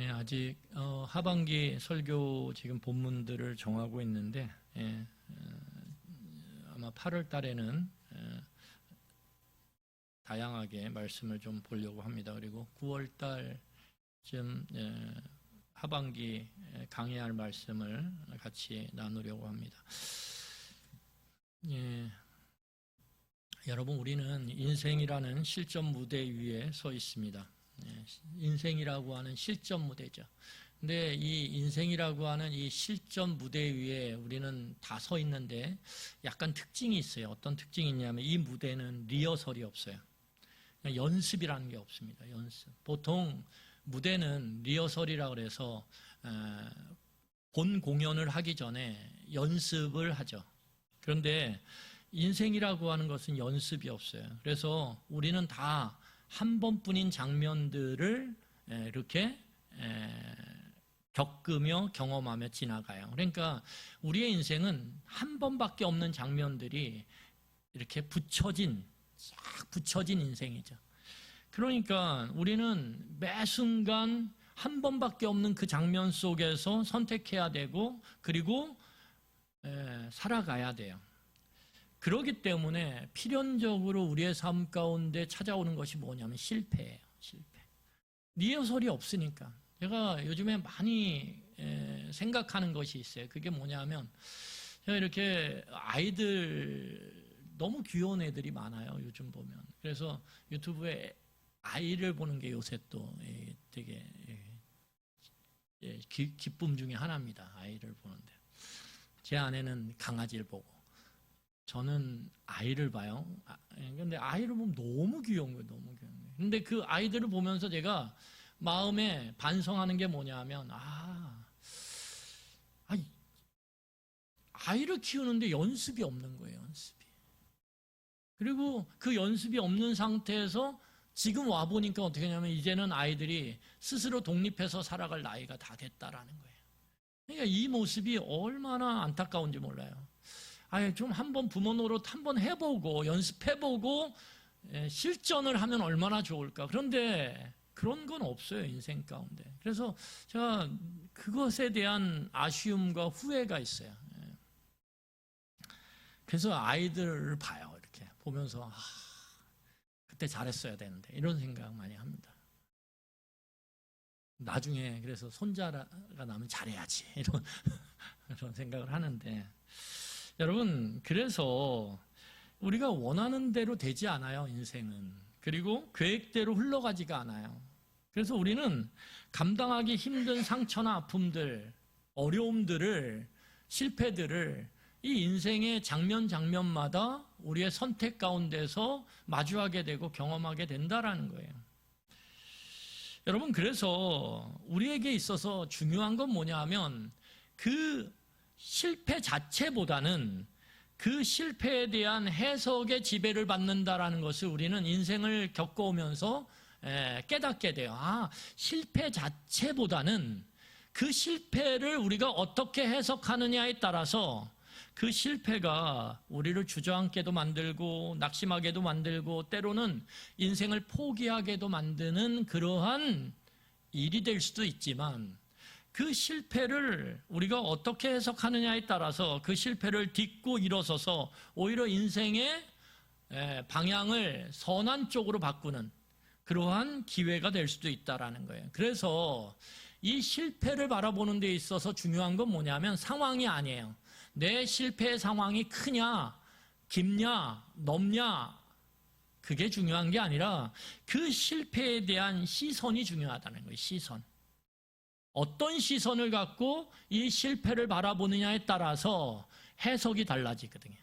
아직 하반기 설교 지금 본문들을 정하고 있는데 아마 8월 달에는 다양하게 말씀을 좀 보려고 합니다. 그리고 9월 달쯤 하반기 강의할 말씀을 같이 나누려고 합니다. 여러분, 우리는 인생이라는 실전 무대 위에 서 있습니다. 인생이라고 하는 실전 무대죠. 근데 이 인생이라고 하는 이 실전 무대 위에 우리는 다 서 있는데 약간 특징이 있어요. 어떤 특징이 있냐면 이 무대는 리허설이 없어요. 연습이라는 게 없습니다. 연습. 보통 무대는 리허설이라고 해서 본 공연을 하기 전에 연습을 하죠. 그런데 인생이라고 하는 것은 연습이 없어요. 그래서 우리는 다 한 번뿐인 장면들을 이렇게 겪으며 경험하며 지나가요. 그러니까 우리의 인생은 한 번밖에 없는 장면들이 이렇게 붙여진 인생이죠. 그러니까 우리는 매 순간 한 번밖에 없는 그 장면 속에서 선택해야 되고 그리고 살아가야 돼요. 그렇기 때문에 필연적으로 우리의 삶 가운데 찾아오는 것이 뭐냐면 실패예요. 실패. 리허설이 없으니까. 제가 요즘에 많이 생각하는 것이 있어요. 그게 뭐냐면 제가 이렇게 아이들 너무 귀여운 애들이 많아요. 요즘 보면. 그래서 유튜브에 아이를 보는 게 요새 또 되게 기쁨 중에 하나입니다. 아이를 보는데. 제 아내는 강아지를 보고 저는 아이를 봐요. 근데 아이를 보면 너무 귀여운 거예요. 너무 귀여운 거예요. 근데 그 아이들을 보면서 제가 마음에 반성하는 게 뭐냐면 아이를 키우는데 연습이 없는 거예요. 연습이. 그리고 그 연습이 없는 상태에서 지금 와보니까 어떻게 하냐면 이제는 아이들이 스스로 독립해서 살아갈 나이가 다 됐다라는 거예요. 그러니까 이 모습이 얼마나 안타까운지 몰라요. 좀 한번 부모 노릇 한번 해보고 연습해보고 실전을 하면 얼마나 좋을까. 그런데 그런 건 없어요. 인생 가운데. 그래서 제가 그것에 대한 아쉬움과 후회가 있어요. 그래서 아이들을 봐요. 이렇게 보면서 그때 잘했어야 되는데 이런 생각 많이 합니다. 나중에 그래서 손자가 나면 잘해야지 이런 생각을 하는데 여러분, 그래서 우리가 원하는 대로 되지 않아요, 인생은. 그리고 계획대로 흘러가지가 않아요. 그래서 우리는 감당하기 힘든 상처나 아픔들, 어려움들을, 실패들을 이 인생의 장면마다 우리의 선택 가운데서 마주하게 되고 경험하게 된다라는 거예요. 여러분, 그래서 우리에게 있어서 중요한 건 뭐냐 하면 그 실패 자체보다는 그 실패에 대한 해석의 지배를 받는다라는 것을 우리는 인생을 겪어오면서 깨닫게 돼요. 실패 자체보다는 그 실패를 우리가 어떻게 해석하느냐에 따라서 그 실패가 우리를 주저앉게도 만들고 낙심하게도 만들고 때로는 인생을 포기하게도 만드는 그러한 일이 될 수도 있지만 그 실패를 우리가 어떻게 해석하느냐에 따라서 그 실패를 딛고 일어서서 오히려 인생의 방향을 선한 쪽으로 바꾸는 그러한 기회가 될 수도 있다라는 거예요. 그래서 이 실패를 바라보는 데 있어서 중요한 건 뭐냐면 상황이 아니에요. 내 실패의 상황이 크냐, 깊냐, 넓냐 그게 중요한 게 아니라 그 실패에 대한 시선이 중요하다는 거예요. 시선. 어떤 시선을 갖고 이 실패를 바라보느냐에 따라서 해석이 달라지거든요.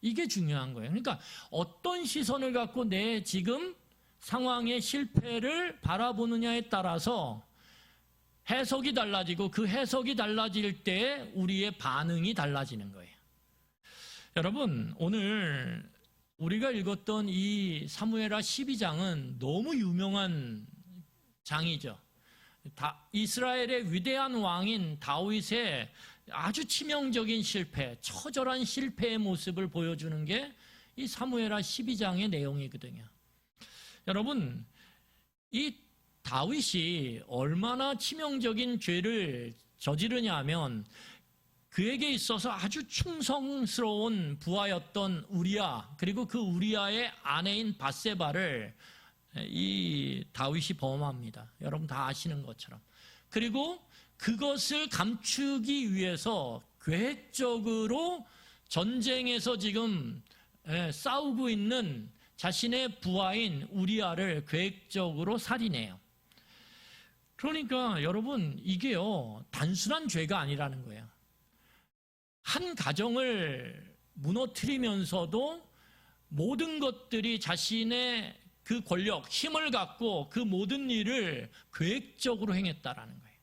이게 중요한 거예요. 그러니까 어떤 시선을 갖고 내 지금 상황의 실패를 바라보느냐에 따라서 해석이 달라지고 그 해석이 달라질 때 우리의 반응이 달라지는 거예요. 여러분, 오늘 우리가 읽었던 이 사무엘하 12장은 너무 유명한 장이죠. 이스라엘의 위대한 왕인 다윗의 아주 치명적인 실패, 처절한 실패의 모습을 보여주는 게 이 사무엘하 12장의 내용이거든요. 여러분, 이 다윗이 얼마나 치명적인 죄를 저지르냐 하면 그에게 있어서 아주 충성스러운 부하였던 우리야, 그리고 그 우리야의 아내인 밧세바를 이 다윗이 범합니다. 여러분 다 아시는 것처럼. 그리고 그것을 감추기 위해서 계획적으로 전쟁에서 지금 싸우고 있는 자신의 부하인 우리야를 계획적으로 살인해요. 그러니까 여러분 이게요 단순한 죄가 아니라는 거예요. 한 가정을 무너뜨리면서도 모든 것들이 자신의 그 권력, 힘을 갖고 그 모든 일을 계획적으로 행했다라는 거예요.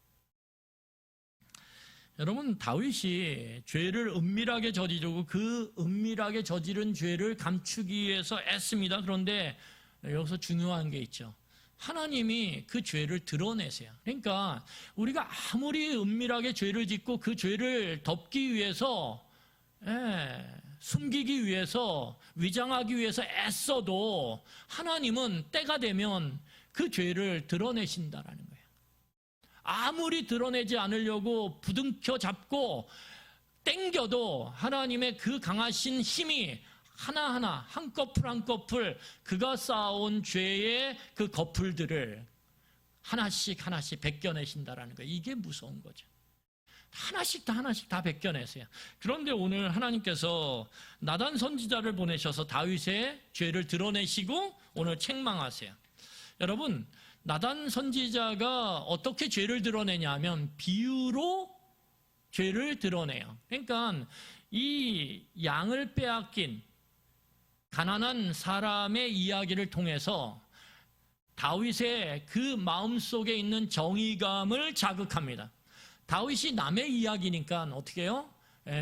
여러분 다윗이 죄를 은밀하게 저지르고 그 은밀하게 저지른 죄를 감추기 위해서 애씁니다. 그런데 여기서 중요한 게 있죠. 하나님이 그 죄를 드러내세요. 그러니까 우리가 아무리 은밀하게 죄를 짓고 그 죄를 덮기 위해서 숨기기 위해서 위장하기 위해서 애써도 하나님은 때가 되면 그 죄를 드러내신다라는 거예요. 아무리 드러내지 않으려고 부둥켜 잡고 땡겨도 하나님의 그 강하신 힘이 하나하나 한꺼풀 한꺼풀 그가 쌓아온 죄의 그 거풀들을 하나씩 벗겨내신다라는 거예요. 이게 무서운 거죠. 하나씩 다 벗겨내세요. 그런데 오늘 하나님께서 나단 선지자를 보내셔서 다윗의 죄를 드러내시고 오늘 책망하세요. 여러분 나단 선지자가 어떻게 죄를 드러내냐 하면 비유로 죄를 드러내요. 그러니까 이 양을 빼앗긴 가난한 사람의 이야기를 통해서 다윗의 그 마음속에 있는 정의감을 자극합니다. 다윗이 남의 이야기니까 어떻게 해요?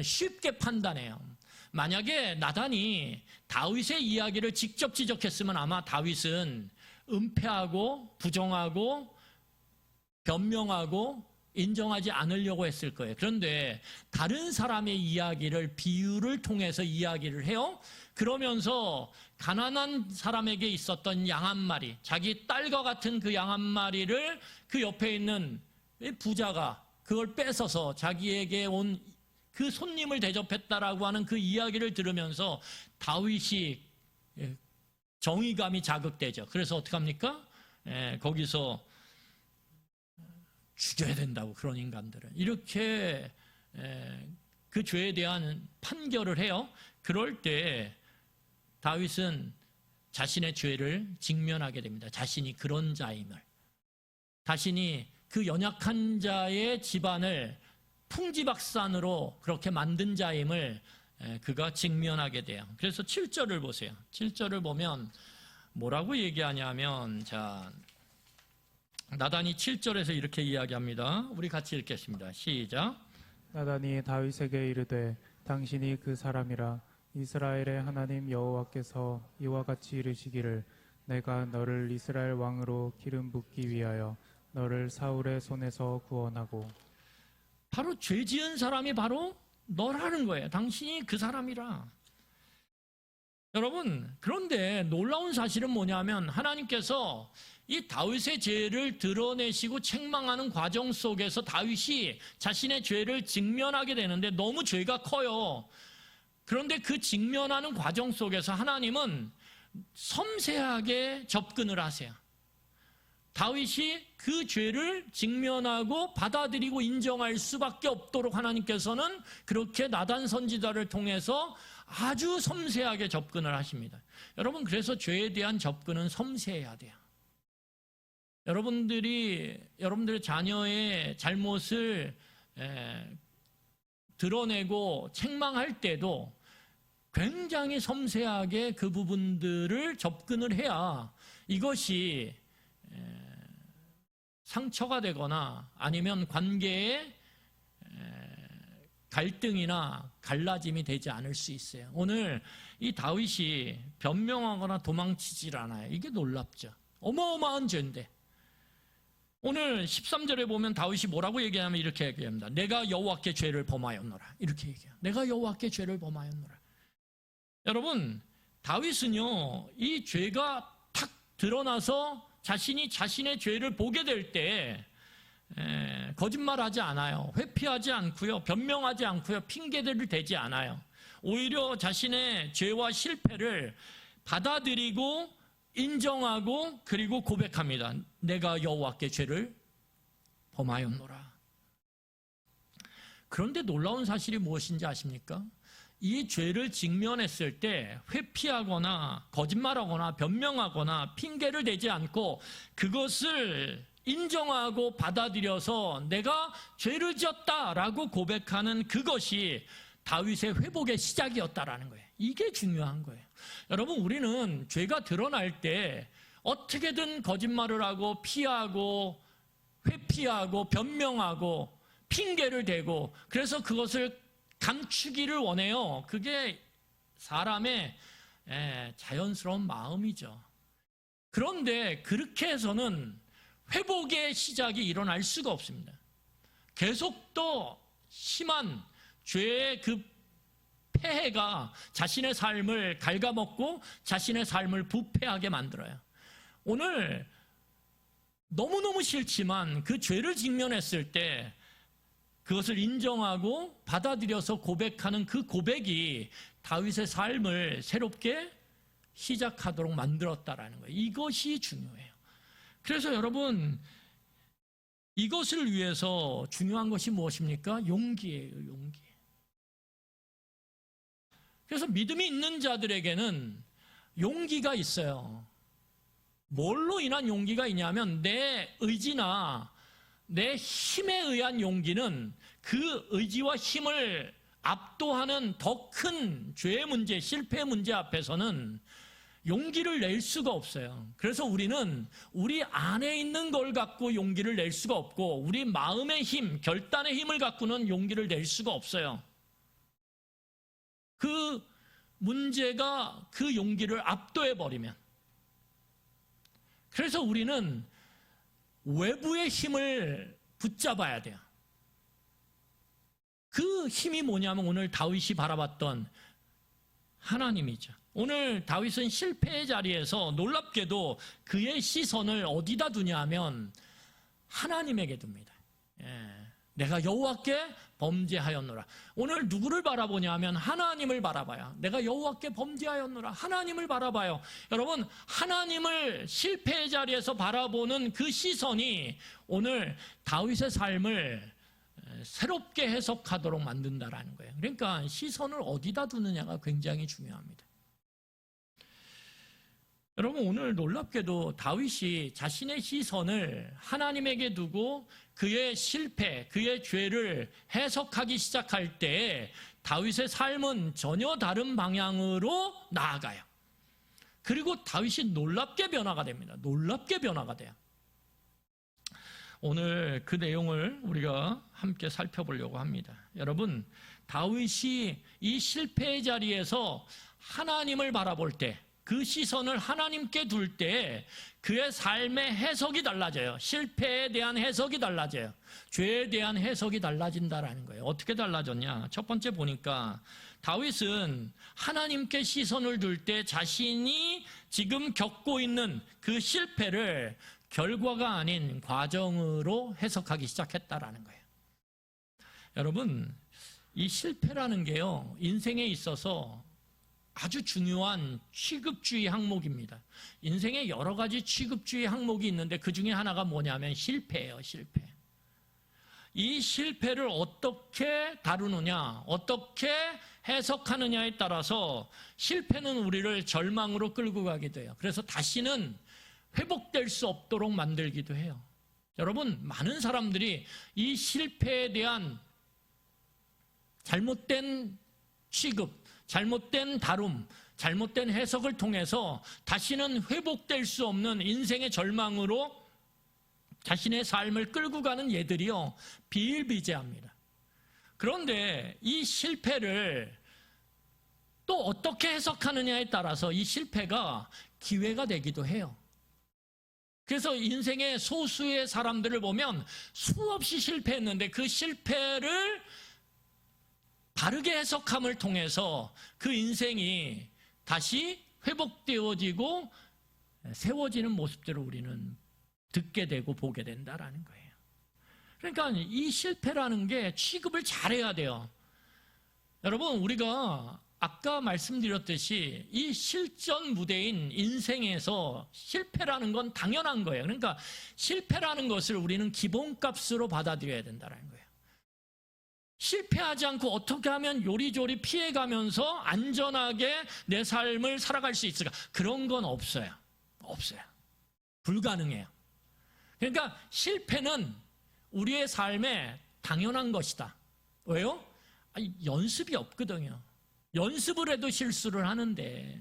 쉽게 판단해요. 만약에 나단이 다윗의 이야기를 직접 지적했으면 아마 다윗은 은폐하고 부정하고 변명하고 인정하지 않으려고 했을 거예요. 그런데 다른 사람의 이야기를 비유를 통해서 이야기를 해요. 그러면서 가난한 사람에게 있었던 양 한 마리, 자기 딸과 같은 그 양 한 마리를 그 옆에 있는 부자가 그걸 뺏어서 자기에게 온 그 손님을 대접했다라고 하는 그 이야기를 들으면서 다윗이 정의감이 자극되죠. 그래서 어떻게 합니까? 거기서 죽여야 된다고 그런 인간들은 이렇게 그 죄에 대한 판결을 해요. 그럴 때 다윗은 자신의 죄를 직면하게 됩니다. 자신이 그런 자임을, 자신이 그 연약한 자의 집안을 풍지박산으로 그렇게 만든 자임을 그가 직면하게 돼요. 그래서 7절을 보세요. 7절을 보면 뭐라고 얘기하냐면, 자, 나단이 7절에서 이렇게 이야기합니다. 우리 같이 읽겠습니다. 시작. 나단이 다윗에게 이르되 당신이 그 사람이라. 이스라엘의 하나님 여호와께서 이와 같이 이르시기를 내가 너를 이스라엘 왕으로 기름 붓기 위하여 너를 사울의 손에서 구원하고. 바로 죄 지은 사람이 바로 너라는 거예요. 당신이 그 사람이라. 여러분, 그런데 놀라운 사실은 뭐냐면 하나님께서 이 다윗의 죄를 드러내시고 책망하는 과정 속에서 다윗이 자신의 죄를 직면하게 되는데 너무 죄가 커요. 그런데 그 직면하는 과정 속에서 하나님은 섬세하게 접근을 하세요. 다윗이 그 죄를 직면하고 받아들이고 인정할 수밖에 없도록 하나님께서는 그렇게 나단 선지자를 통해서 아주 섬세하게 접근을 하십니다. 여러분, 그래서 죄에 대한 접근은 섬세해야 돼요. 여러분들의 자녀의 잘못을 드러내고 책망할 때도 굉장히 섬세하게 그 부분들을 접근을 해야 이것이 상처가 되거나 아니면 관계에 갈등이나 갈라짐이 되지 않을 수 있어요. 오늘 이 다윗이 변명하거나 도망치질 않아요. 이게 놀랍죠. 어마어마한 죄인데. 오늘 13절에 보면 다윗이 뭐라고 얘기하냐면 이렇게 얘기합니다. 내가 여호와께 죄를 범하였노라. 이렇게 얘기해요. 내가 여호와께 죄를 범하였노라. 여러분, 다윗은요, 이 죄가 탁 드러나서 자신이 자신의 죄를 보게 될 때 거짓말하지 않아요. 회피하지 않고요. 변명하지 않고요. 핑계대를 대지 않아요. 오히려 자신의 죄와 실패를 받아들이고 인정하고 그리고 고백합니다. 내가 여호와께 죄를 범하였노라. 그런데 놀라운 사실이 무엇인지 아십니까? 이 죄를 직면했을 때 회피하거나 거짓말하거나 변명하거나 핑계를 대지 않고 그것을 인정하고 받아들여서 내가 죄를 지었다라고 고백하는 그것이 다윗의 회복의 시작이었다라는 거예요. 이게 중요한 거예요. 여러분, 우리는 죄가 드러날 때 어떻게든 거짓말을 하고 피하고 회피하고 변명하고 핑계를 대고 그래서 그것을 감추기를 원해요. 그게 사람의 자연스러운 마음이죠. 그런데 그렇게 해서는 회복의 시작이 일어날 수가 없습니다. 계속 또 심한 죄의 그 폐해가 자신의 삶을 갉아먹고 자신의 삶을 부패하게 만들어요. 오늘 너무너무 싫지만 그 죄를 직면했을 때 그것을 인정하고 받아들여서 고백하는 그 고백이 다윗의 삶을 새롭게 시작하도록 만들었다라는 거예요. 이것이 중요해요. 그래서 여러분, 이것을 위해서 중요한 것이 무엇입니까? 용기예요, 용기. 그래서 믿음이 있는 자들에게는 용기가 있어요. 뭘로 인한 용기가 있냐면 내 의지나 내 힘에 의한 용기는 그 의지와 힘을 압도하는 더 큰 죄의 문제, 실패의 문제 앞에서는 용기를 낼 수가 없어요. 그래서 우리는 우리 안에 있는 걸 갖고 용기를 낼 수가 없고 우리 마음의 힘, 결단의 힘을 갖고는 용기를 낼 수가 없어요. 그 문제가 그 용기를 압도해버리면. 그래서 우리는 외부의 힘을 붙잡아야 돼요. 그 힘이 뭐냐면 오늘 다윗이 바라봤던 하나님이죠. 오늘 다윗은 실패의 자리에서 놀랍게도 그의 시선을 어디다 두냐 하면 하나님에게 둡니다. 내가 여호와께 범죄하였노라. 오늘 누구를 바라보냐 하면 하나님을 바라봐요. 내가 여호와께 범죄하였노라. 하나님을 바라봐요. 여러분, 하나님을 실패의 자리에서 바라보는 그 시선이 오늘 다윗의 삶을 새롭게 해석하도록 만든다라는 거예요. 그러니까 시선을 어디다 두느냐가 굉장히 중요합니다. 여러분, 오늘 놀랍게도 다윗이 자신의 시선을 하나님에게 두고 그의 실패, 그의 죄를 해석하기 시작할 때 다윗의 삶은 전혀 다른 방향으로 나아가요. 그리고 다윗이 놀랍게 변화가 됩니다. 놀랍게 변화가 돼요. 오늘 그 내용을 우리가 함께 살펴보려고 합니다. 여러분, 다윗이 이 실패의 자리에서 하나님을 바라볼 때, 그 시선을 하나님께 둘 때 그의 삶의 해석이 달라져요. 실패에 대한 해석이 달라져요. 죄에 대한 해석이 달라진다라는 거예요. 어떻게 달라졌냐? 첫 번째 보니까 다윗은 하나님께 시선을 둘 때 자신이 지금 겪고 있는 그 실패를 결과가 아닌 과정으로 해석하기 시작했다라는 거예요. 여러분, 이 실패라는 게요, 인생에 있어서 아주 중요한 취급주의 항목입니다. 인생에 여러 가지 취급주의 항목이 있는데 그 중에 하나가 뭐냐면 실패예요, 실패. 이 실패를 어떻게 다루느냐, 어떻게 해석하느냐에 따라서 실패는 우리를 절망으로 끌고 가게 돼요. 그래서 다시는 회복될 수 없도록 만들기도 해요. 여러분, 많은 사람들이 이 실패에 대한 잘못된 취급, 잘못된 다룸, 잘못된 해석을 통해서 다시는 회복될 수 없는 인생의 절망으로 자신의 삶을 끌고 가는 예들이요, 비일비재합니다. 그런데 이 실패를 또 어떻게 해석하느냐에 따라서 이 실패가 기회가 되기도 해요. 그래서 인생의 소수의 사람들을 보면 수없이 실패했는데 그 실패를 바르게 해석함을 통해서 그 인생이 다시 회복되어지고 세워지는 모습들을 우리는 듣게 되고 보게 된다라는 거예요. 그러니까 이 실패라는 게 취급을 잘해야 돼요. 여러분, 우리가 아까 말씀드렸듯이 이 실전 무대인 인생에서 실패라는 건 당연한 거예요. 그러니까 실패라는 것을 우리는 기본값으로 받아들여야 된다는 거예요. 실패하지 않고 어떻게 하면 요리조리 피해가면서 안전하게 내 삶을 살아갈 수 있을까? 그런 건 없어요. 없어요. 불가능해요. 그러니까 실패는 우리의 삶에 당연한 것이다. 왜요? 아니, 연습이 없거든요. 연습을 해도 실수를 하는데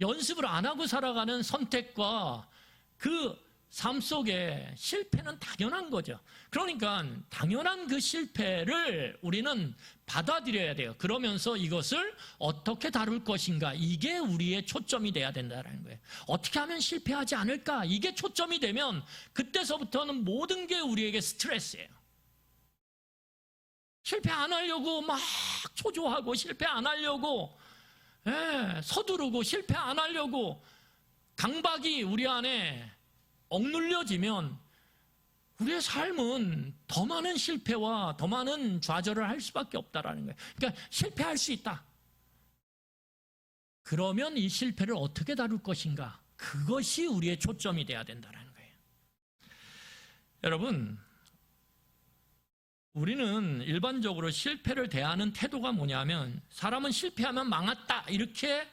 연습을 안 하고 살아가는 선택과 그 삶 속에 실패는 당연한 거죠. 그러니까 당연한 그 실패를 우리는 받아들여야 돼요. 그러면서 이것을 어떻게 다룰 것인가, 이게 우리의 초점이 돼야 된다는 거예요. 어떻게 하면 실패하지 않을까, 이게 초점이 되면 그때서부터는 모든 게 우리에게 스트레스예요. 실패 안 하려고 막 초조하고 실패 안 하려고 서두르고 실패 안 하려고 강박이 우리 안에 억눌려지면 우리의 삶은 더 많은 실패와 더 많은 좌절을 할 수밖에 없다라는 거예요. 그러니까 실패할 수 있다. 그러면 이 실패를 어떻게 다룰 것인가, 그것이 우리의 초점이 돼야 된다는 거예요. 여러분, 우리는 일반적으로 실패를 대하는 태도가 뭐냐면 사람은 실패하면 망했다 이렇게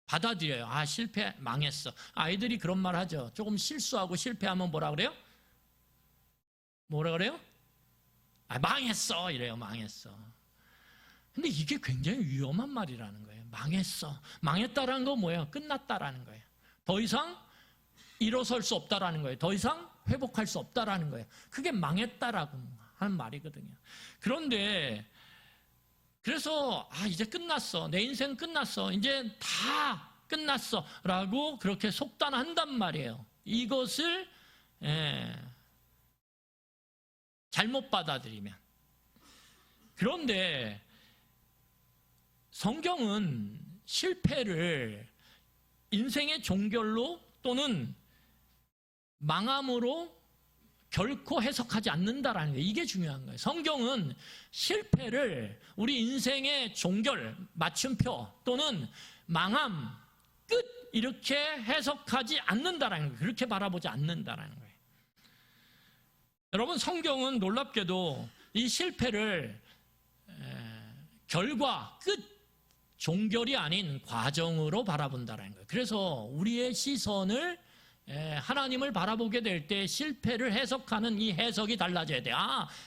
받아들여요. 아, 실패, 망했어. 아이들이 그런 말 하죠. 조금 실수하고 실패하면 뭐라 그래요? 뭐라 그래요? 아, 망했어 이래요. 망했어. 근데 이게 굉장히 위험한 말이라는 거예요. 망했어. 망했다라는 건 뭐예요? 끝났다라는 거예요. 더 이상 일어설 수 없다라는 거예요. 더 이상 회복할 수 없다라는 거예요. 그게 망했다라고 하는 말이거든요. 그런데 그래서 이제 끝났어. 내 인생 끝났어. 이제 다 끝났어. 라고 그렇게 속단한단 말이에요. 이것을 잘못 받아들이면. 그런데 성경은 실패를 인생의 종결로 또는 망함으로 결코 해석하지 않는다라는 거예요. 이게 중요한 거예요. 성경은 실패를 우리 인생의 종결, 맞춤표 또는 망함, 끝 이렇게 해석하지 않는다라는 거예요. 그렇게 바라보지 않는다라는 거예요. 여러분, 성경은 놀랍게도 이 실패를 결과, 끝, 종결이 아닌 과정으로 바라본다라는 거예요. 그래서 우리의 시선을 하나님을 바라보게 될 때 실패를 해석하는 이 해석이 달라져야 돼.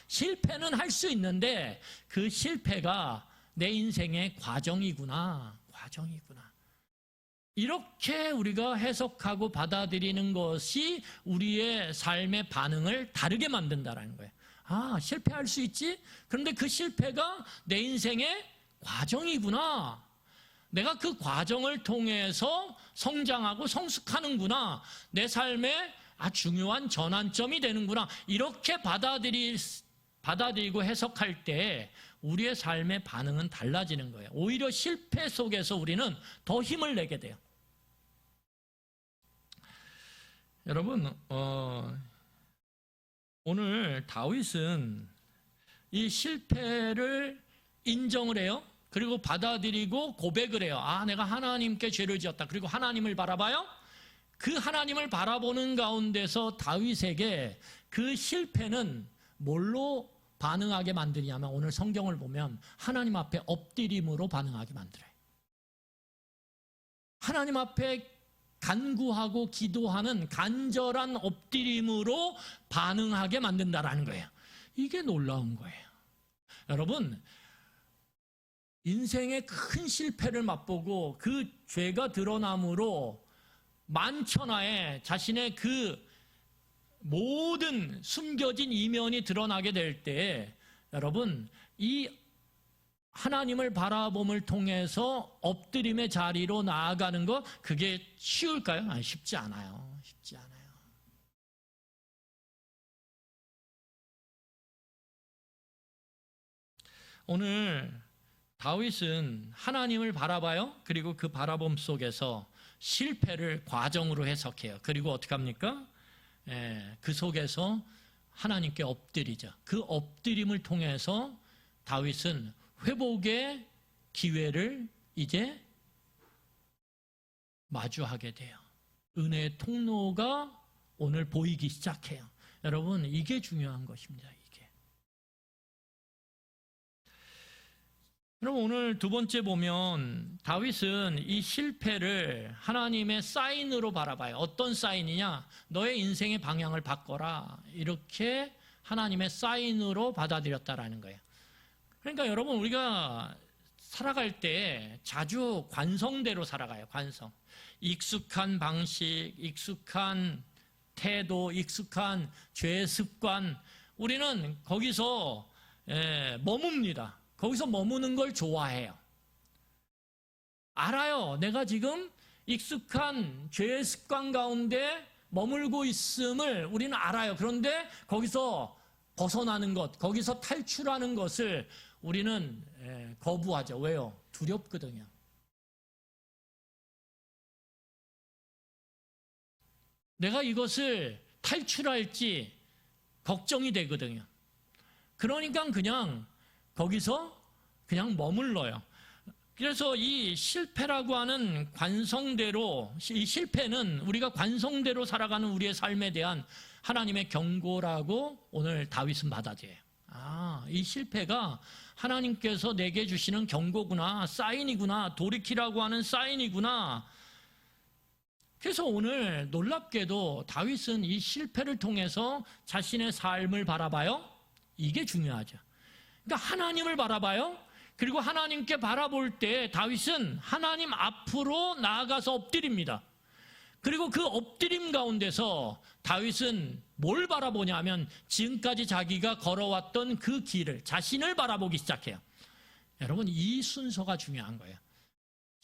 실패는 할 수 있는데 그 실패가 내 인생의 과정이구나. 이렇게 우리가 해석하고 받아들이는 것이 우리의 삶의 반응을 다르게 만든다는 거예요. 실패할 수 있지? 그런데 그 실패가 내 인생의 과정이구나. 내가 그 과정을 통해서 성장하고 성숙하는구나. 내 삶의 중요한 전환점이 되는구나. 이렇게 받아들이고 해석할 때 우리의 삶의 반응은 달라지는 거예요. 오히려 실패 속에서 우리는 더 힘을 내게 돼요. 여러분, 오늘 다윗은 이 실패를 인정을 해요. 그리고 받아들이고 고백을 해요. 내가 하나님께 죄를 지었다. 그리고 하나님을 바라봐요. 그 하나님을 바라보는 가운데서 다윗에게 그 실패는 뭘로 반응하게 만드냐면 오늘 성경을 보면 하나님 앞에 엎드림으로 반응하게 만들어요. 하나님 앞에 간구하고 기도하는 간절한 엎드림으로 반응하게 만든다라는 거예요. 이게 놀라운 거예요. 여러분, 인생의 큰 실패를 맛보고 그 죄가 드러남으로 만천하에 자신의 그 모든 숨겨진 이면이 드러나게 될 때 여러분, 이 하나님을 바라봄을 통해서 엎드림의 자리로 나아가는 것, 그게 쉬울까요? 쉽지 않아요. 쉽지 않아요. 오늘 다윗은 하나님을 바라봐요. 그리고 그 바라봄 속에서 실패를 과정으로 해석해요. 그리고 어떻게 합니까? 그 속에서 하나님께 엎드리죠. 그 엎드림을 통해서 다윗은 회복의 기회를 이제 마주하게 돼요. 은혜의 통로가 오늘 보이기 시작해요. 여러분, 이게 중요한 것입니다. 이게. 그럼 오늘 두 번째 보면 다윗은 이 실패를 하나님의 사인으로 바라봐요. 어떤 사인이냐? 너의 인생의 방향을 바꿔라. 이렇게 하나님의 사인으로 받아들였다라는 거예요. 그러니까 여러분, 우리가 살아갈 때 자주 관성대로 살아가요. 관성. 익숙한 방식, 익숙한 태도, 익숙한 죄 습관, 우리는 거기서 머뭅니다. 거기서 머무는 걸 좋아해요. 알아요. 내가 지금 익숙한 죄 습관 가운데 머물고 있음을 우리는 알아요. 그런데 거기서 벗어나는 것, 거기서 탈출하는 것을 우리는 거부하죠. 왜요? 두렵거든요. 내가 이것을 탈출할지 걱정이 되거든요. 그러니까 그냥 거기서 그냥 머물러요. 그래서 이 실패라고 하는 관성대로, 이 실패는 우리가 관성대로 살아가는 우리의 삶에 대한 하나님의 경고라고 오늘 다윗은 받아들여요. 이 실패가 하나님께서 내게 주시는 경고구나, 사인이구나, 돌이키라고 하는 사인이구나. 그래서 오늘 놀랍게도 다윗은 이 실패를 통해서 자신의 삶을 바라봐요. 이게 중요하죠. 그러니까 하나님을 바라봐요. 그리고 하나님께 바라볼 때 다윗은 하나님 앞으로 나아가서 엎드립니다. 그리고 그 엎드림 가운데서 다윗은 뭘 바라보냐 하면 지금까지 자기가 걸어왔던 그 길을, 자신을 바라보기 시작해요. 여러분, 이 순서가 중요한 거예요.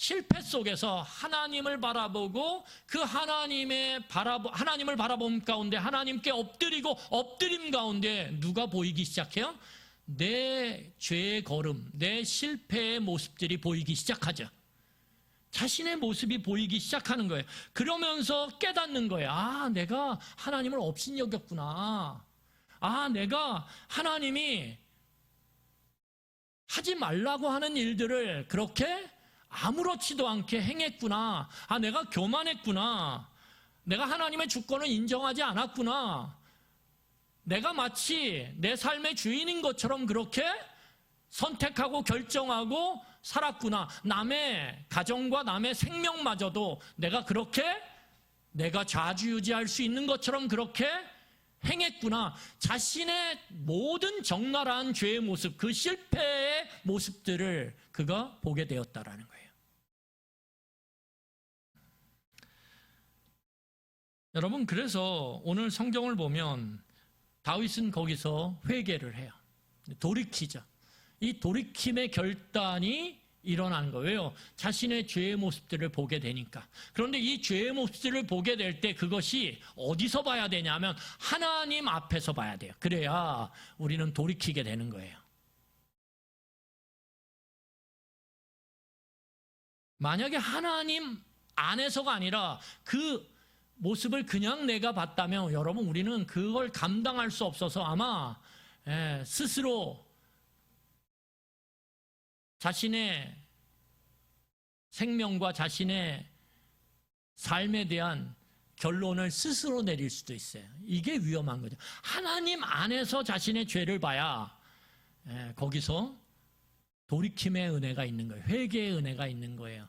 실패 속에서 하나님을 바라보고 그 하나님을 바라봄 가운데 하나님께 엎드리고 엎드림 가운데 누가 보이기 시작해요? 내 죄의 걸음, 내 실패의 모습들이 보이기 시작하죠. 자신의 모습이 보이기 시작하는 거예요. 그러면서 깨닫는 거예요. 내가 하나님을 업신여겼구나. 내가 하나님이 하지 말라고 하는 일들을 그렇게 아무렇지도 않게 행했구나. 내가 교만했구나. 내가 하나님의 주권을 인정하지 않았구나. 내가 마치 내 삶의 주인인 것처럼 그렇게 선택하고 결정하고 살았구나. 남의 가정과 남의 생명마저도 내가 그렇게 내가 좌지우지할 수 있는 것처럼 그렇게 행했구나. 자신의 모든 적나라한 죄의 모습, 그 실패의 모습들을 그가 보게 되었다라는 거예요. 여러분, 그래서 오늘 성경을 보면 다윗은 거기서 회개를 해요. 돌이키죠. 이 돌이킴의 결단이 일어나는 거예요. 자신의 죄의 모습들을 보게 되니까. 그런데 이 죄의 모습들을 보게 될 때 그것이 어디서 봐야 되냐면 하나님 앞에서 봐야 돼요. 그래야 우리는 돌이키게 되는 거예요. 만약에 하나님 안에서가 아니라 그 모습을 그냥 내가 봤다면 여러분, 우리는 그걸 감당할 수 없어서 아마 스스로 자신의 생명과 자신의 삶에 대한 결론을 스스로 내릴 수도 있어요. 이게 위험한 거죠. 하나님 안에서 자신의 죄를 봐야 거기서 돌이킴의 은혜가 있는 거예요. 회개의 은혜가 있는 거예요.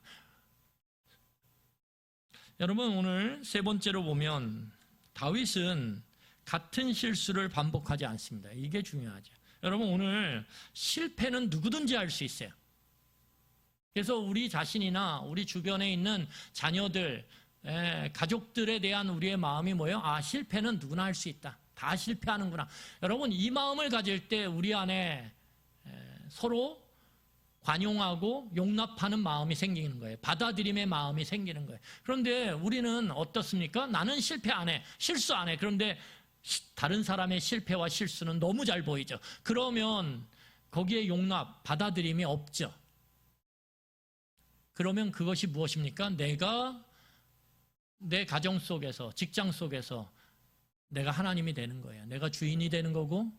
여러분, 오늘 세 번째로 보면 다윗은 같은 실수를 반복하지 않습니다. 이게 중요하죠. 여러분, 오늘 실패는 누구든지 할 수 있어요. 그래서 우리 자신이나 우리 주변에 있는 자녀들, 가족들에 대한 우리의 마음이 뭐예요? 실패는 누구나 할 수 있다. 다 실패하는구나. 여러분, 이 마음을 가질 때 우리 안에 서로 관용하고 용납하는 마음이 생기는 거예요. 받아들임의 마음이 생기는 거예요. 그런데 우리는 어떻습니까? 나는 실패 안 해. 실수 안 해. 그런데 다른 사람의 실패와 실수는 너무 잘 보이죠. 그러면 거기에 용납, 받아들임이 없죠. 그러면 그것이 무엇입니까? 내가 내 가정 속에서, 직장 속에서 내가 하나님이 되는 거예요. 내가 주인이 되는 거고,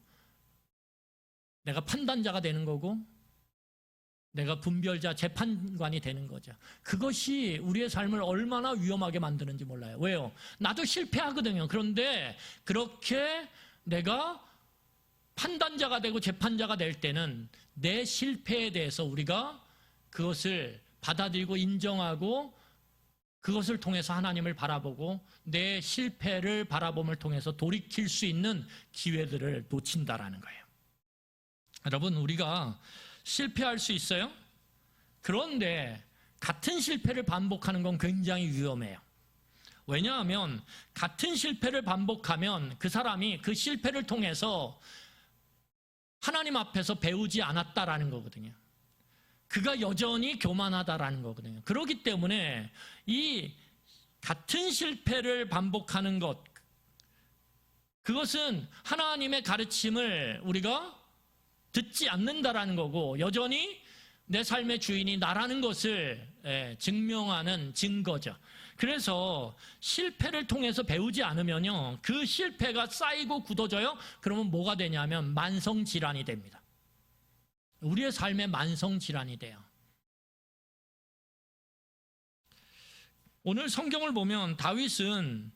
내가 판단자가 되는 거고, 내가 분별자, 재판관이 되는 거죠. 그것이 우리의 삶을 얼마나 위험하게 만드는지 몰라요. 왜요? 나도 실패하거든요. 그런데 그렇게 내가 판단자가 되고 재판자가 될 때는 내 실패에 대해서 우리가 그것을 받아들이고 인정하고 그것을 통해서 하나님을 바라보고 내 실패를 바라봄을 통해서 돌이킬 수 있는 기회들을 놓친다라는 거예요. 여러분, 우리가 실패할 수 있어요? 그런데 같은 실패를 반복하는 건 굉장히 위험해요. 왜냐하면 같은 실패를 반복하면 그 사람이 그 실패를 통해서 하나님 앞에서 배우지 않았다라는 거거든요. 그가 여전히 교만하다라는 거거든요. 그렇기 때문에 이 같은 실패를 반복하는 것, 그것은 하나님의 가르침을 우리가 듣지 않는다라는 거고 여전히 내 삶의 주인이 나라는 것을 증명하는 증거죠. 그래서 실패를 통해서 배우지 않으면요, 그 실패가 쌓이고 굳어져요. 그러면 뭐가 되냐면 만성질환이 됩니다. 우리의 삶에 만성질환이 돼요. 오늘 성경을 보면 다윗은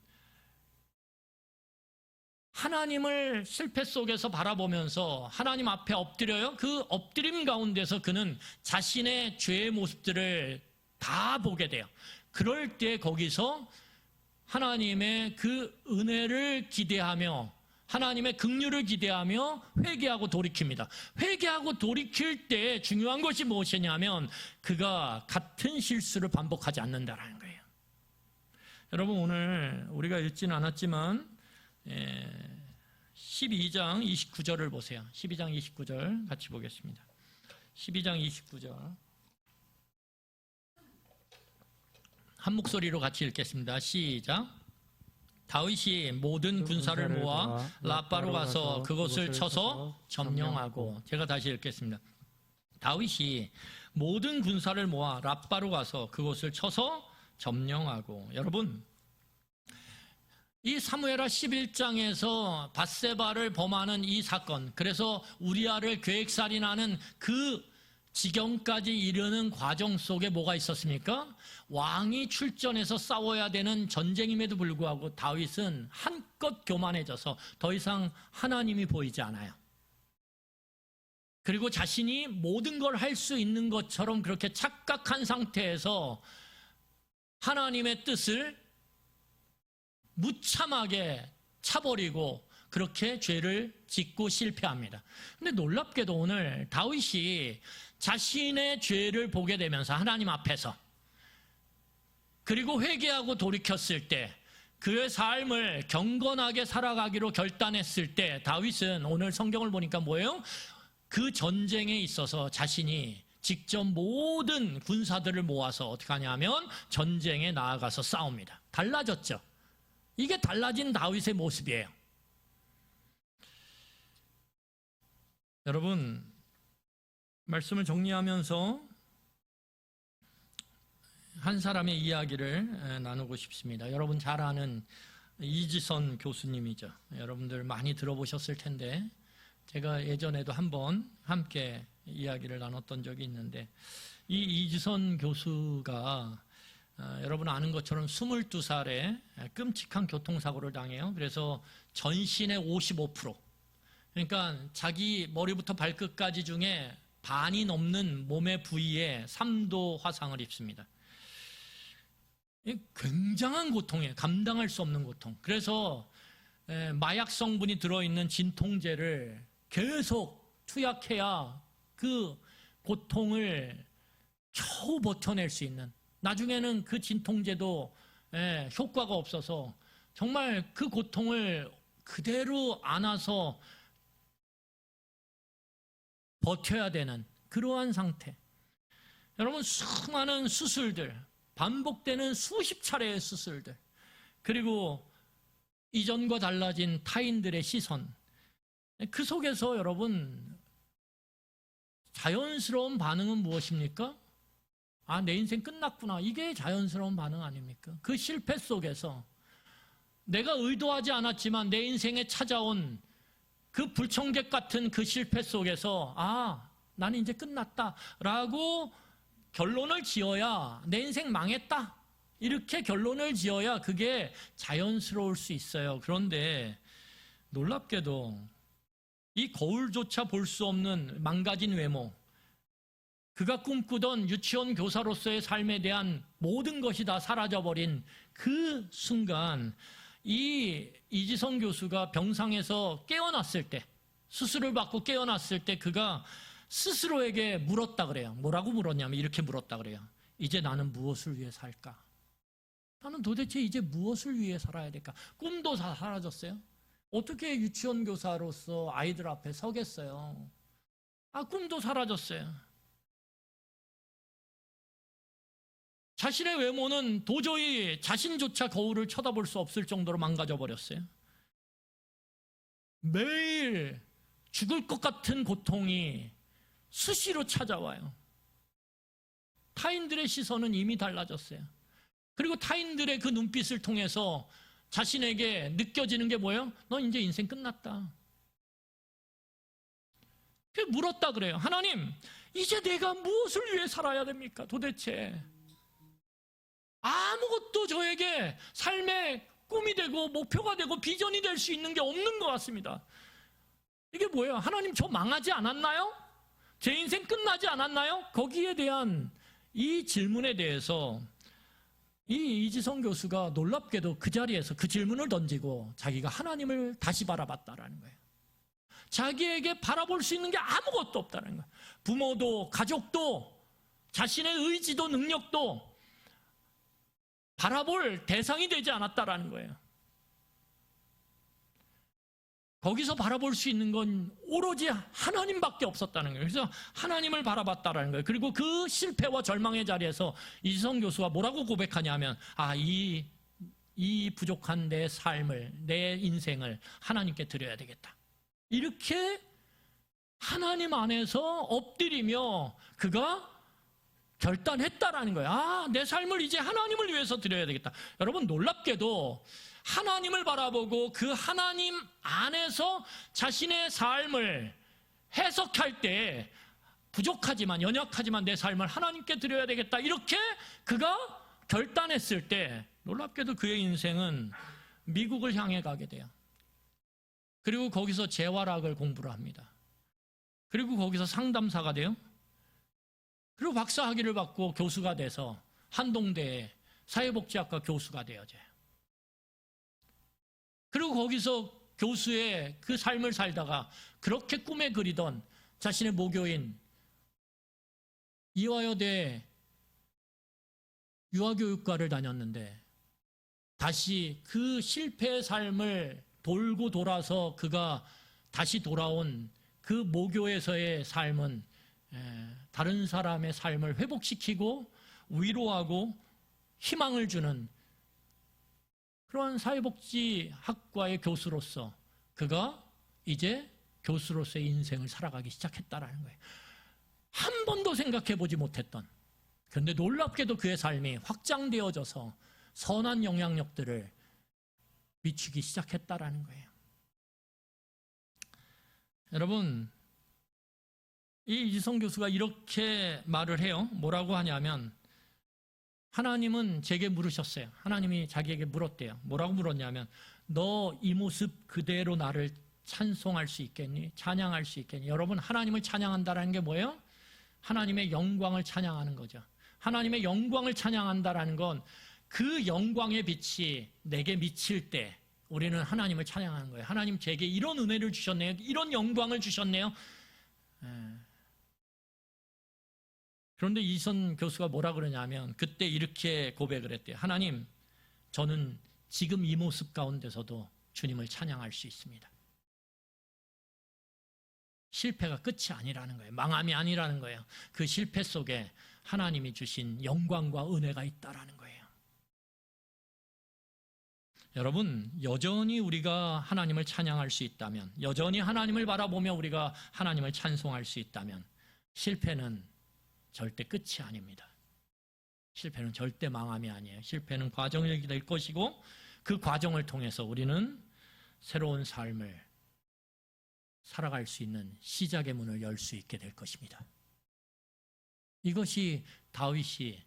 하나님을 실패 속에서 바라보면서 하나님 앞에 엎드려요. 그 엎드림 가운데서 그는 자신의 죄의 모습들을 다 보게 돼요. 그럴 때 거기서 하나님의 그 은혜를 기대하며 하나님의 긍휼을 기대하며 회개하고 돌이킵니다. 회개하고 돌이킬 때 중요한 것이 무엇이냐면 그가 같은 실수를 반복하지 않는다라는 거예요. 여러분, 오늘 우리가 읽지는 않았지만 12장 29절을 보세요. 12장 29절 같이 보겠습니다. 12장 29절 한 목소리로 같이 읽겠습니다. 시작. 다윗이 모든 군사를 모아 라빠로 가서 그곳을 쳐서 점령하고. 제가 다시 읽겠습니다. 다윗이 모든 군사를 모아 라빠로 가서 그곳을 쳐서 점령하고. 여러분, 이 사무엘하 11장에서 밧세바를 범하는 이 사건, 그래서 우리아를 계획살인하는 그 지경까지 이르는 과정 속에 뭐가 있었습니까? 왕이 출전해서 싸워야 되는 전쟁임에도 불구하고 다윗은 한껏 교만해져서 더 이상 하나님이 보이지 않아요. 그리고 자신이 모든 걸 할 수 있는 것처럼 그렇게 착각한 상태에서 하나님의 뜻을 무참하게 차버리고 그렇게 죄를 짓고 실패합니다. 근데 놀랍게도 오늘 다윗이 자신의 죄를 보게 되면서 하나님 앞에서 그리고 회개하고 돌이켰을 때 그의 삶을 경건하게 살아가기로 결단했을 때 다윗은 오늘 성경을 보니까 뭐예요? 그 전쟁에 있어서 자신이 직접 모든 군사들을 모아서 어떻게 하냐면 전쟁에 나아가서 싸웁니다. 달라졌죠. 이게 달라진 다윗의 모습이에요. 여러분, 말씀을 정리하면서 한 사람의 이야기를 나누고 싶습니다. 여러분 잘 아는 이지선 교수님이죠. 여러분들 많이 들어보셨을 텐데 제가 예전에도 한번 함께 이야기를 나눴던 적이 있는데 이 이지선 교수가 여러분 아는 것처럼 22살에 끔찍한 교통사고를 당해요. 그래서 전신의 55%, 그러니까 자기 머리부터 발끝까지 중에 반이 넘는 몸의 부위에 3도 화상을 입습니다. 굉장한 고통이에요. 감당할 수 없는 고통. 그래서 마약 성분이 들어있는 진통제를 계속 투약해야 그 고통을 겨우 버텨낼 수 있는, 나중에는 그 진통제도 효과가 없어서 정말 그 고통을 그대로 안아서 버텨야 되는 그러한 상태. 여러분, 수많은 수술들, 반복되는 수십 차례의 수술들, 그리고 이전과 달라진 타인들의 시선, 그 속에서 여러분 자연스러운 반응은 무엇입니까? 아, 내 인생 끝났구나. 이게 자연스러운 반응 아닙니까? 그 실패 속에서 내가 의도하지 않았지만 내 인생에 찾아온 그 불청객 같은 그 실패 속에서 아, 나는 이제 끝났다라고 결론을 지어야 내 인생 망했다. 이렇게 결론을 지어야 그게 자연스러울 수 있어요. 그런데 놀랍게도 이 거울조차 볼 수 없는 망가진 외모, 그가 꿈꾸던 유치원 교사로서의 삶에 대한 모든 것이 다 사라져버린 그 순간 이 이지성 교수가 병상에서 깨어났을 때, 수술을 받고 깨어났을 때 그가 스스로에게 물었다 그래요. 뭐라고 물었냐면 이렇게 물었다 그래요. 이제 나는 무엇을 위해 살까? 나는 도대체 이제 무엇을 위해 살아야 될까? 꿈도 다 사라졌어요. 어떻게 유치원 교사로서 아이들 앞에 서겠어요? 아, 꿈도 사라졌어요. 자신의 외모는 도저히 자신조차 거울을 쳐다볼 수 없을 정도로 망가져 버렸어요. 매일 죽을 것 같은 고통이 수시로 찾아와요. 타인들의 시선은 이미 달라졌어요. 그리고 타인들의 그 눈빛을 통해서 자신에게 느껴지는 게 뭐예요? 너 이제 인생 끝났다. 그래서 물었다 그래요. 하나님, 이제 내가 무엇을 위해 살아야 됩니까? 도대체. 아무것도 저에게 삶의 꿈이 되고 목표가 되고 비전이 될 수 있는 게 없는 것 같습니다. 이게 뭐예요? 하나님, 저 망하지 않았나요? 제 인생 끝나지 않았나요? 거기에 대한 이 질문에 대해서 이 이지성 교수가 놀랍게도 그 자리에서 그 질문을 던지고 자기가 하나님을 다시 바라봤다라는 거예요. 자기에게 바라볼 수 있는 게 아무것도 없다는 거예요. 부모도 가족도 자신의 의지도 능력도 바라볼 대상이 되지 않았다라는 거예요. 거기서 바라볼 수 있는 건 오로지 하나님밖에 없었다는 거예요. 그래서 하나님을 바라봤다라는 거예요. 그리고 그 실패와 절망의 자리에서 이지성 교수가 뭐라고 고백하냐면 아, 이 부족한 내 삶을, 내 인생을 하나님께 드려야 되겠다. 이렇게 하나님 안에서 엎드리며 그가 결단했다라는 거예요. 아, 내 삶을 이제 하나님을 위해서 드려야 되겠다. 여러분, 놀랍게도 하나님을 바라보고 그 하나님 안에서 자신의 삶을 해석할 때 부족하지만 연약하지만 내 삶을 하나님께 드려야 되겠다. 이렇게 그가 결단했을 때 놀랍게도 그의 인생은 미국을 향해 가게 돼요. 그리고 거기서 재활학을 공부를 합니다. 그리고 거기서 상담사가 돼요. 그리고 박사학위를 받고 교수가 돼서 한동대에 사회복지학과 교수가 되어져요. 그리고 거기서 교수의 그 삶을 살다가 그렇게 꿈에 그리던 자신의 모교인 이화여대 유아교육과를 다녔는데 다시 그 실패의 삶을 돌고 돌아서 그가 다시 돌아온 그 모교에서의 삶은 다른 사람의 삶을 회복시키고 위로하고 희망을 주는 그런 사회복지학과의 교수로서 그가 이제 교수로서의 인생을 살아가기 시작했다라는 거예요. 한 번도 생각해 보지 못했던, 그런데 놀랍게도 그의 삶이 확장되어져서 선한 영향력들을 미치기 시작했다라는 거예요. 여러분, 이 이지성 교수가 이렇게 말을 해요. 뭐라고 하냐면 하나님은 제게 물으셨어요. 하나님이 자기에게 물었대요. 뭐라고 물었냐면 너 이 모습 그대로 나를 찬송할 수 있겠니? 찬양할 수 있겠니? 여러분, 하나님을 찬양한다라는 게 뭐예요? 하나님의 영광을 찬양하는 거죠. 하나님의 영광을 찬양한다라는 건 그 영광의 빛이 내게 미칠 때 우리는 하나님을 찬양하는 거예요. 하나님, 제게 이런 은혜를 주셨네요. 이런 영광을 주셨네요. 그런데 이선 교수가 뭐라 그러냐면 그때 이렇게 고백을 했대요. 하나님, 저는 지금 이 모습 가운데서도 주님을 찬양할 수 있습니다. 실패가 끝이 아니라는 거예요. 망함이 아니라는 거예요. 그 실패 속에 하나님이 주신 영광과 은혜가 있다라는 거예요. 여러분, 여전히 우리가 하나님을 찬양할 수 있다면, 여전히 하나님을 바라보며 우리가 하나님을 찬송할 수 있다면 실패는 절대 끝이 아닙니다. 실패는 절대 망함이 아니에요. 실패는 과정이 될 것이고 그 과정을 통해서 우리는 새로운 삶을 살아갈 수 있는 시작의 문을 열 수 있게 될 것입니다. 이것이 다윗이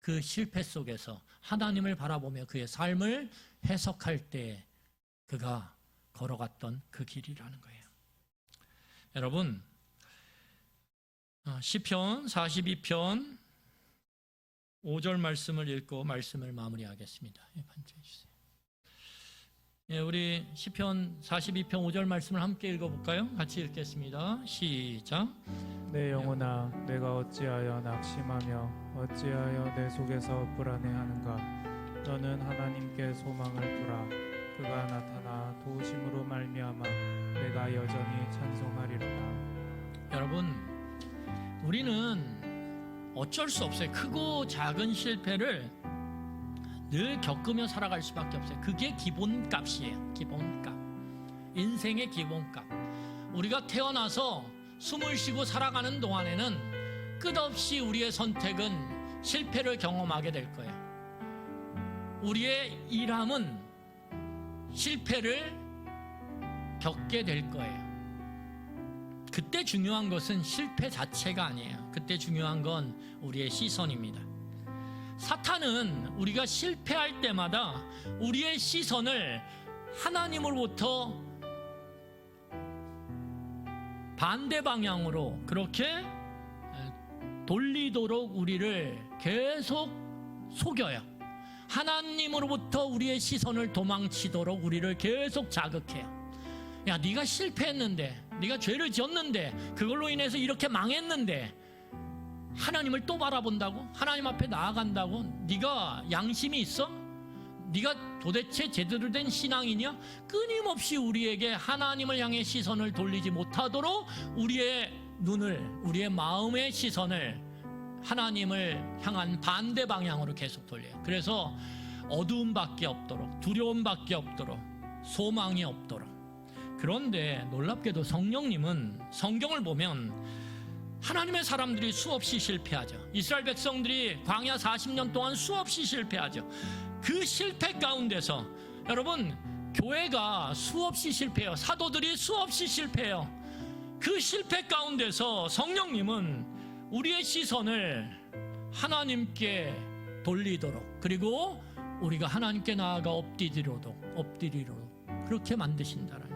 그 실패 속에서 하나님을 바라보며 그의 삶을 해석할 때 그가 걸어갔던 그 길이라는 거예요. 여러분, 시편 42편 5절 말씀을 읽고 말씀을 마무리하겠습니다. 반주해 주세요. 우리 시편 42편 5절 말씀을 함께 읽어볼까요? 같이 읽겠습니다. 시작. 내 영혼아, 내가 어찌하여 낙심하며 어찌하여 내 속에서 불안해하는가? 너는 하나님께 소망을 두라. 그가 나타나 도우심으로 말미암아 내가 여전히 찬송하리로다. 여러분, 우리는 어쩔 수 없어요. 크고 작은 실패를 늘 겪으며 살아갈 수밖에 없어요. 그게 기본값이에요. 기본값. 인생의 기본값. 우리가 태어나서 숨을 쉬고 살아가는 동안에는 끝없이 우리의 선택은 실패를 경험하게 될 거예요. 우리의 일함은 실패를 겪게 될 거예요. 그때 중요한 것은 실패 자체가 아니에요. 그때 중요한 건 우리의 시선입니다. 사탄은 우리가 실패할 때마다 우리의 시선을 하나님으로부터 반대 방향으로 그렇게 돌리도록 우리를 계속 속여요. 하나님으로부터 우리의 시선을 도망치도록 우리를 계속 자극해요. 야, 네가 실패했는데, 네가 죄를 지었는데, 그걸로 인해서 이렇게 망했는데 하나님을 또 바라본다고? 하나님 앞에 나아간다고? 네가 양심이 있어? 네가 도대체 제대로 된 신앙이냐? 끊임없이 우리에게 하나님을 향해 시선을 돌리지 못하도록 우리의 눈을, 우리의 마음의 시선을 하나님을 향한 반대 방향으로 계속 돌려요. 그래서 어두움밖에 없도록, 두려움밖에 없도록, 소망이 없도록. 그런데 놀랍게도 성령님은 성경을 보면 하나님의 사람들이 수없이 실패하죠. 이스라엘 백성들이 광야 40년 동안 수없이 실패하죠. 그 실패 가운데서 여러분, 교회가 수없이 실패해요. 사도들이 수없이 실패해요. 그 실패 가운데서 성령님은 우리의 시선을 하나님께 돌리도록, 그리고 우리가 하나님께 나아가 엎드리도록 그렇게 만드신다는 거예요.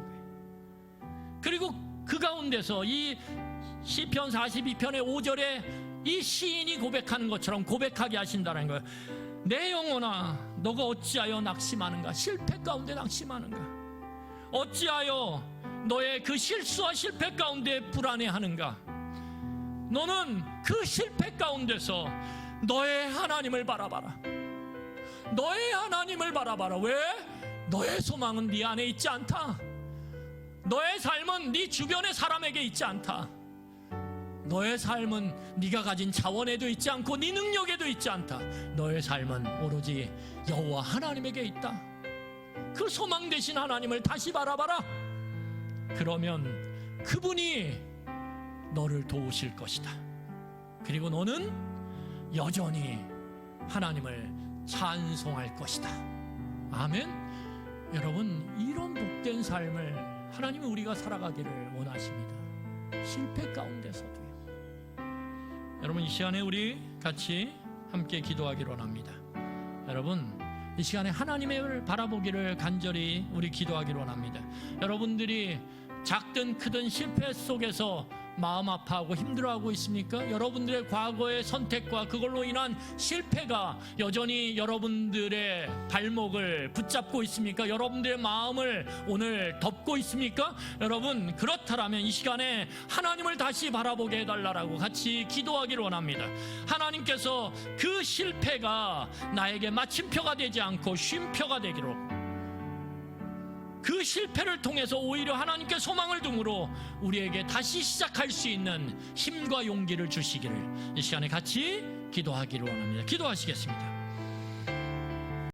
그리고 그 가운데서 이 시편 42편의 5절에 이 시인이 고백하는 것처럼 고백하게 하신다는 거예요. 내 영혼아, 너가 어찌하여 낙심하는가? 실패 가운데 낙심하는가? 어찌하여 너의 그 실수와 실패 가운데 불안해하는가? 너는 그 실패 가운데서 너의 하나님을 바라봐라. 너의 하나님을 바라봐라. 왜? 너의 소망은 네 안에 있지 않다. 너의 삶은 네 주변의 사람에게 있지 않다. 너의 삶은 네가 가진 자원에도 있지 않고 네 능력에도 있지 않다. 너의 삶은 오로지 여호와 하나님에게 있다. 그 소망 되신 하나님을 다시 바라봐라. 그러면 그분이 너를 도우실 것이다. 그리고 너는 여전히 하나님을 찬송할 것이다. 아멘. 여러분, 이런 복된 삶을 하나님이 우리가 살아가기를 원하십니다. 실패 가운데서도요. 여러분, 이 시간에 우리 같이 함께 기도하기로 합니다. 여러분, 이 시간에 하나님을 바라보기를 간절히 우리 기도하기로 합니다. 여러분들이 작든 크든 실패 속에서 마음 아파하고 힘들어하고 있습니까? 여러분들의 과거의 선택과 그걸로 인한 실패가 여전히 여러분들의 발목을 붙잡고 있습니까? 여러분들의 마음을 오늘 덮고 있습니까? 여러분, 그렇다면 이 시간에 하나님을 다시 바라보게 해달라고 같이 기도하기를 원합니다. 하나님께서 그 실패가 나에게 마침표가 되지 않고 쉼표가 되기로, 그 실패를 통해서 오히려 하나님께 소망을 둠으로 우리에게 다시 시작할 수 있는 힘과 용기를 주시기를 이 시간에 같이 기도하기를 원합니다. 기도하시겠습니다.